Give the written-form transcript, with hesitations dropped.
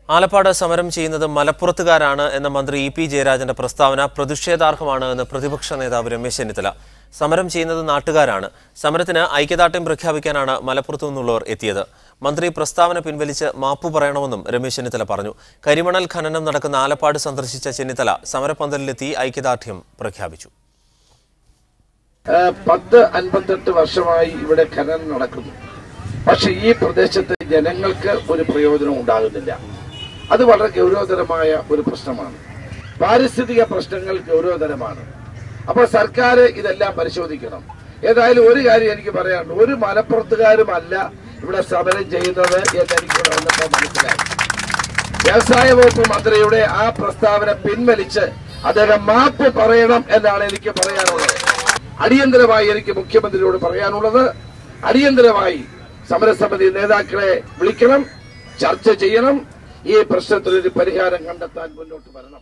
ആലപ്പാട് സമരം ചെയ്യുന്നത് മലപ്പുറത്തുകാരാണ് എന്ന മന്ത്രി ഇ.പി. ജയരാജന്റെ പ്രസ്താവന പ്രതിഷേധാർഹമാണ് എന്ന് പ്രതിപക്ഷ നേതാവ് രമേശ് ചെന്നിത്തല. സമരം ചെയ്യുന്നത് നാട്ടുകാരാണ്. സമരത്തിന് ഐക്യദാർഢ്യം പ്രഖ്യാപിക്കാനാണ് മലപ്പുറത്തു നിന്നുള്ളവർ എത്തിയത്. മന്ത്രി പ്രസ്താവന പിൻവലിച്ച് മാപ്പു പറയണമെന്നും രമേശ് ചെന്നിത്തല പറഞ്ഞു. കരിമണൽ ഖനനം നടക്കുന്ന ആലപ്പാട് സന്ദർശിച്ച ചെന്നിത്തല സമരപന്തലിലെത്തി ഐക്യദാർഢ്യം പ്രഖ്യാപിച്ചു. 58 വർഷമായി ഇവിടെ ഖനനം നടക്കുന്നു. പക്ഷെ ഈ പ്രദേശത്തെ ജനങ്ങൾക്ക് ഒരു പ്രയോജനം ഉണ്ടാകുന്നില്ല. അത് വളരെ ഗൗരവതരമായ ഒരു പ്രശ്നമാണ്. പാരിസ്ഥിതിക പ്രശ്നങ്ങൾ ഗൗരവതരമാണ്. അപ്പോൾ സർക്കാർ ഇതെല്ലാം പരിശോധിക്കണം. ഏതായാലും ഒരു കാര്യം എനിക്ക് പറയാനുണ്ട്, ഒരു മലപ്പുറത്തുകാരുമല്ല ഇവിടെ സമരം ചെയ്യുന്നത് എന്ന് എനിക്ക് വന്നപ്പോൾ മനസ്സിലായി. വ്യവസായ വകുപ്പ് മന്ത്രിയുടെ ആ പ്രസ്താവന പിൻവലിച്ച് അദ്ദേഹം മാപ്പ് പറയണം എന്നാണ് എനിക്ക് പറയാനുള്ളത്. അടിയന്തരമായി എനിക്ക് മുഖ്യമന്ത്രിയോട് പറയാനുള്ളത്, അടിയന്തരമായി സമരസമിതി നേതാക്കളെ വിളിക്കണം, ചർച്ച ചെയ്യണം, ഈ പ്രശ്നത്തിനൊരു പരിഹാരം കണ്ടെത്താൻ മുന്നോട്ട് വരണം.